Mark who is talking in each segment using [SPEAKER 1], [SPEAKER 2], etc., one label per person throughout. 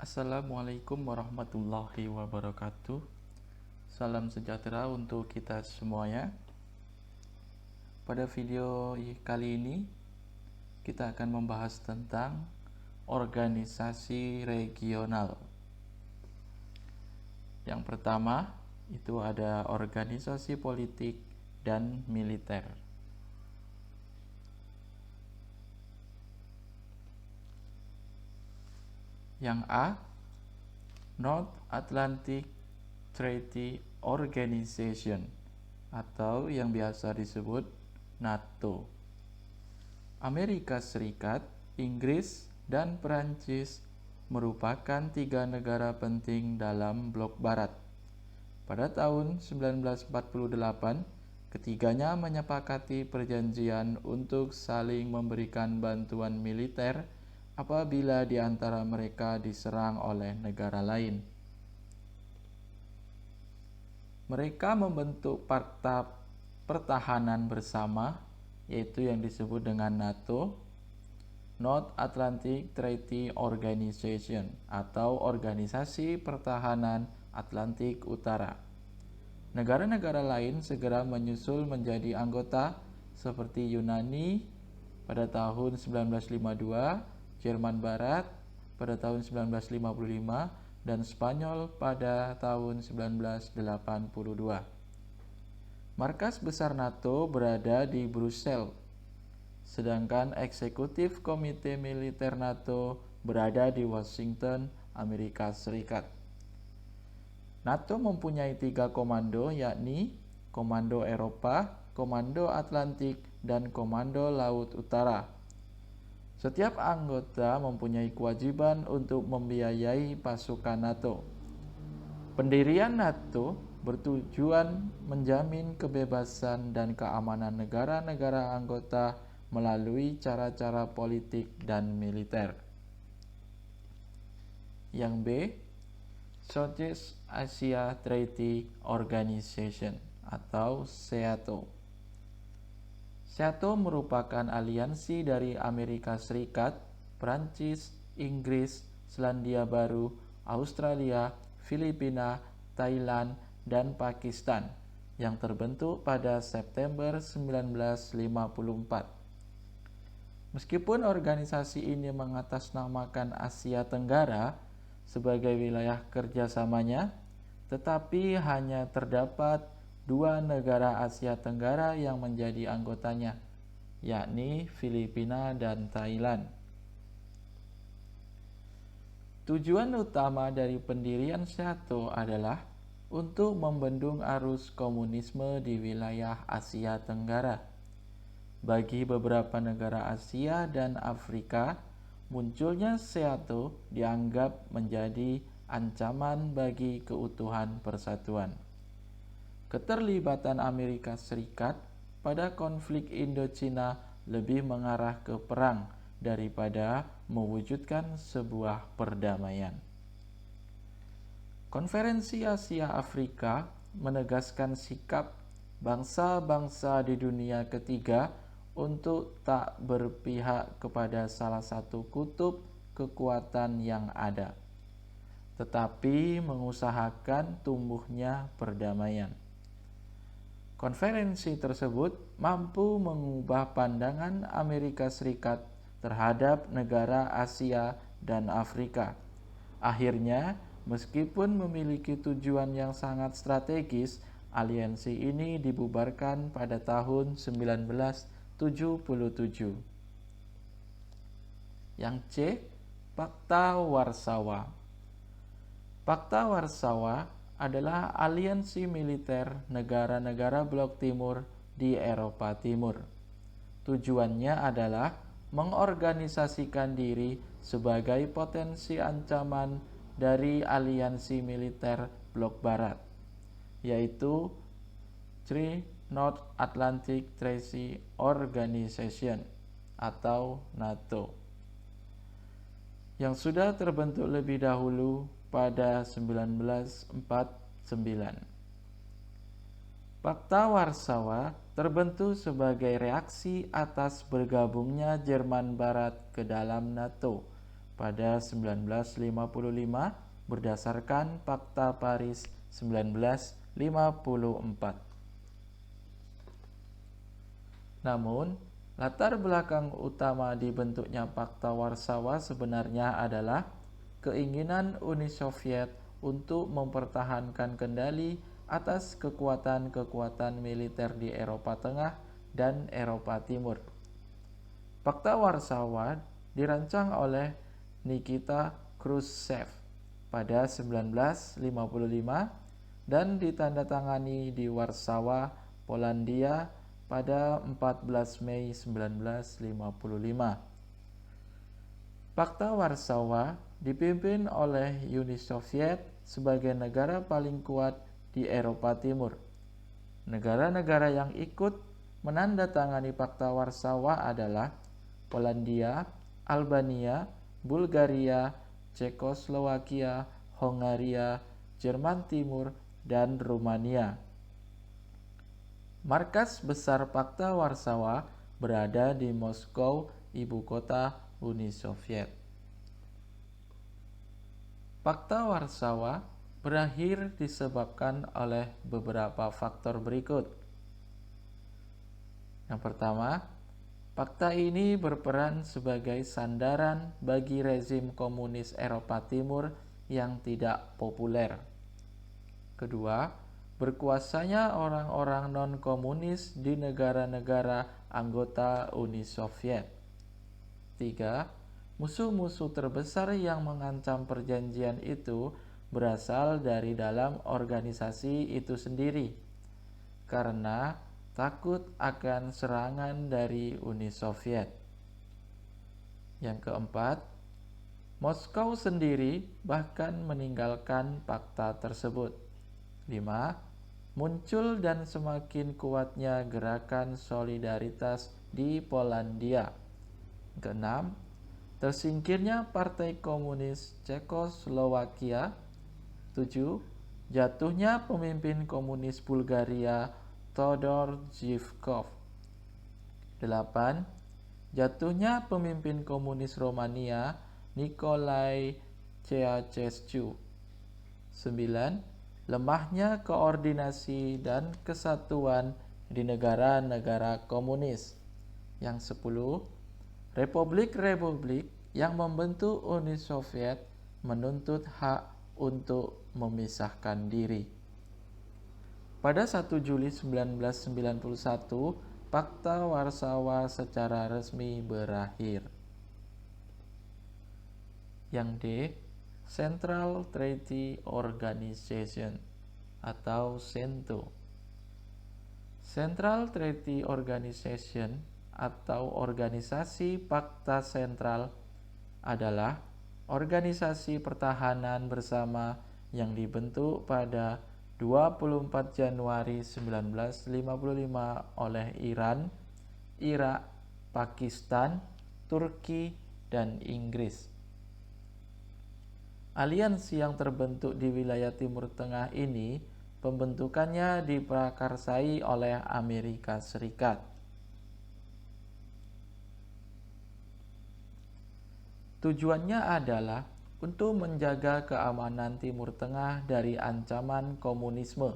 [SPEAKER 1] Assalamualaikum warahmatullahi wabarakatuh. Salam sejahtera untuk kita semuanya. Pada video kali ini kita akan membahas tentang organisasi regional. Yang pertama itu ada organisasi politik dan militer. Yang A, North Atlantic Treaty Organization atau yang biasa disebut NATO. Amerika Serikat, Inggris, dan Perancis merupakan tiga negara penting dalam blok barat. Pada tahun 1948, ketiganya menyepakati perjanjian untuk saling memberikan bantuan militer apabila di antara mereka diserang oleh negara lain. Mereka membentuk Pakta Pertahanan Bersama, yaitu yang disebut dengan NATO, North Atlantic Treaty Organization atau Organisasi Pertahanan Atlantik Utara. Negara-negara lain segera menyusul menjadi anggota seperti Yunani pada tahun 1952, Jerman Barat pada tahun 1955, dan Spanyol pada tahun 1982. Markas besar NATO berada di Brussels, sedangkan Eksekutif Komite Militer NATO berada di Washington, Amerika Serikat. NATO mempunyai 3 komando, yakni Komando Eropa, Komando Atlantik, dan Komando Laut Utara. Setiap anggota mempunyai kewajiban untuk membiayai pasukan NATO. Pendirian NATO bertujuan menjamin kebebasan dan keamanan negara-negara anggota melalui cara-cara politik dan militer. Yang B, Southeast Asia Treaty Organization atau SEATO. SEATO merupakan aliansi dari Amerika Serikat, Prancis, Inggris, Selandia Baru, Australia, Filipina, Thailand, dan Pakistan yang terbentuk pada September 1954. Meskipun organisasi ini mengatasnamakan Asia Tenggara sebagai wilayah kerjasamanya, tetapi hanya terdapat 2 negara Asia Tenggara yang menjadi anggotanya, yakni Filipina dan Thailand. Tujuan utama dari pendirian SEATO adalah untuk membendung arus komunisme di wilayah Asia Tenggara. Bagi beberapa negara Asia dan Afrika, munculnya SEATO dianggap menjadi ancaman bagi keutuhan persatuan. Keterlibatan Amerika Serikat pada konflik Indochina lebih mengarah ke perang daripada mewujudkan sebuah perdamaian. Konferensi Asia Afrika menegaskan sikap bangsa-bangsa di dunia ketiga untuk tak berpihak kepada salah satu kutub kekuatan yang ada, tetapi mengusahakan tumbuhnya perdamaian. Konferensi tersebut mampu mengubah pandangan Amerika Serikat terhadap negara Asia dan Afrika. Akhirnya, meskipun memiliki tujuan yang sangat strategis, aliansi ini dibubarkan pada tahun 1977. Yang C, Pakta Warsawa. Pakta Warsawa adalah aliansi militer negara-negara blok timur di Eropa Timur. Tujuannya adalah mengorganisasikan diri sebagai potensi ancaman dari aliansi militer blok barat, yaitu North Atlantic Treaty Organization atau NATO, yang sudah terbentuk lebih dahulu pada 1949. Pakta Warsawa terbentuk sebagai reaksi atas bergabungnya Jerman Barat ke dalam NATO pada 1955 berdasarkan Fakta Paris 1954. Namun, latar belakang utama dibentuknya Fakta Warsawa sebenarnya adalah keinginan Uni Soviet untuk mempertahankan kendali atas kekuatan-kekuatan militer di Eropa Tengah dan Eropa Timur. Fakta Warsawa dirancang oleh Nikita Khrushchev pada 1955 dan ditandatangani di Warsawa, Polandia pada 14 Mei 1955. Fakta Warsawa dipimpin oleh Uni Soviet sebagai negara paling kuat di Eropa Timur. Negara-negara yang ikut menandatangani Fakta Warsawa adalah Polandia, Albania, Bulgaria, Cekoslowakia, Hongaria, Jerman Timur, dan Rumania. Markas besar Fakta Warsawa berada di Moskow, ibu kota Uni Soviet. Fakta Warsawa berakhir disebabkan oleh beberapa faktor berikut. Yang pertama, fakta ini berperan sebagai sandaran bagi rezim komunis Eropa Timur yang tidak populer. Kedua, berkuasanya orang-orang non-komunis di negara-negara anggota Uni Soviet. Tiga, musuh-musuh terbesar yang mengancam perjanjian itu berasal dari dalam organisasi itu sendiri, karena takut akan serangan dari Uni Soviet. Yang keempat, Moskow sendiri bahkan meninggalkan fakta tersebut. 5. Muncul dan semakin kuatnya gerakan solidaritas di Polandia. Keenam, tersingkirnya Partai Komunis Cekoslowakia. 7. Jatuhnya pemimpin komunis Bulgaria Todor Zhivkov. 8. Jatuhnya pemimpin komunis Romania Nicolae Ceausescu. 9. Lemahnya koordinasi dan kesatuan di negara-negara komunis. Yang 10. Republik-republik yang membentuk Uni Soviet menuntut hak untuk memisahkan diri. Pada 1 Juli 1991, Fakta Warsawa secara resmi berakhir. Yang D, Central Treaty Organization atau CENTO. Central Treaty Organization atau Organisasi Fakta Sentral adalah organisasi pertahanan bersama yang dibentuk pada 24 Januari 1955 oleh Iran, Irak, Pakistan, Turki, dan Inggris. Aliansi yang terbentuk di wilayah Timur Tengah ini pembentukannya diprakarsai oleh Amerika Serikat. Tujuannya adalah untuk menjaga keamanan Timur Tengah dari ancaman komunisme.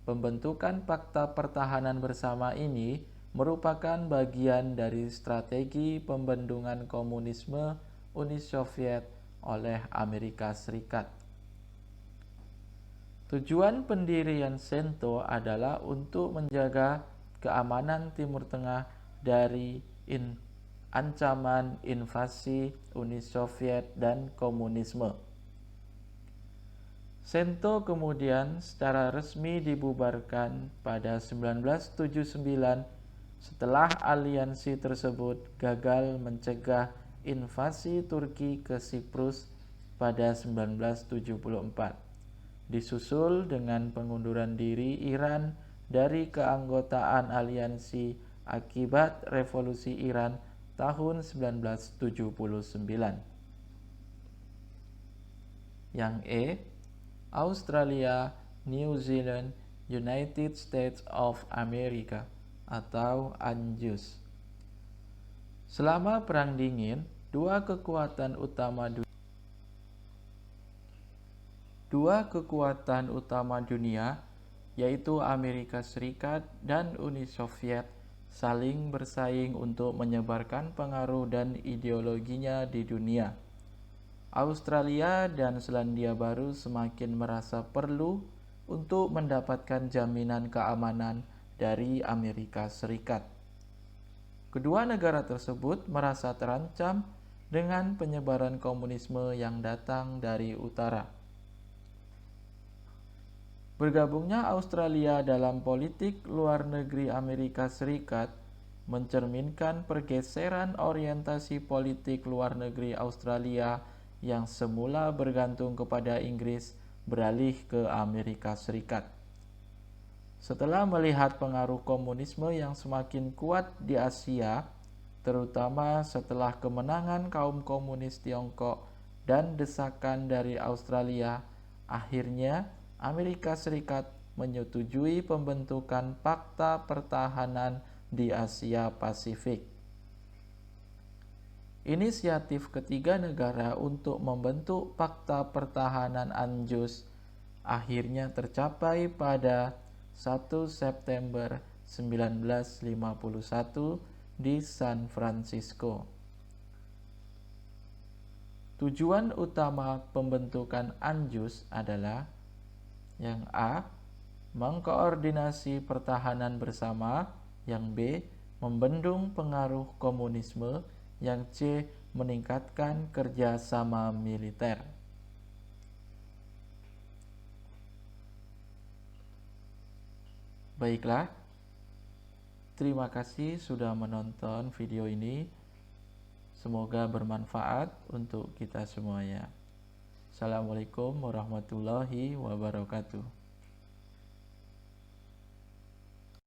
[SPEAKER 1] Pembentukan Fakta Pertahanan Bersama ini merupakan bagian dari strategi pembendungan komunisme Uni Soviet oleh Amerika Serikat. Tujuan pendirian CENTO adalah untuk menjaga keamanan Timur Tengah dari ancaman invasi Uni Soviet dan komunisme. CENTO kemudian secara resmi dibubarkan pada 1979 setelah aliansi tersebut gagal mencegah invasi Turki ke Siprus pada 1974, disusul dengan pengunduran diri Iran dari keanggotaan aliansi akibat revolusi Iran tahun 1979. Yang E, Australia, New Zealand, United States of America atau ANZUS. Selama Perang Dingin, Dua kekuatan utama dunia, yaitu Amerika Serikat dan Uni Soviet, saling bersaing untuk menyebarkan pengaruh dan ideologinya di dunia. Australia dan Selandia Baru semakin merasa perlu untuk mendapatkan jaminan keamanan dari Amerika Serikat. Kedua negara tersebut merasa terancam dengan penyebaran komunisme yang datang dari utara. Bergabungnya Australia dalam politik luar negeri Amerika Serikat mencerminkan pergeseran orientasi politik luar negeri Australia yang semula bergantung kepada Inggris beralih ke Amerika Serikat. Setelah melihat pengaruh komunisme yang semakin kuat di Asia, terutama setelah kemenangan kaum komunis Tiongkok dan desakan dari Australia, akhirnya Amerika Serikat menyetujui pembentukan Pakta Pertahanan di Asia Pasifik. Inisiatif ketiga negara untuk membentuk Pakta Pertahanan ANZUS akhirnya tercapai pada 1 September 1951 di San Francisco. Tujuan utama pembentukan ANZUS adalah yang A. Mengkoordinasi pertahanan bersama. Yang B. Membendung pengaruh komunisme. Yang C. Meningkatkan kerjasama militer. Baiklah, terima kasih sudah menonton video ini. Semoga bermanfaat untuk kita semuanya. Assalamualaikum warahmatullahi wabarakatuh.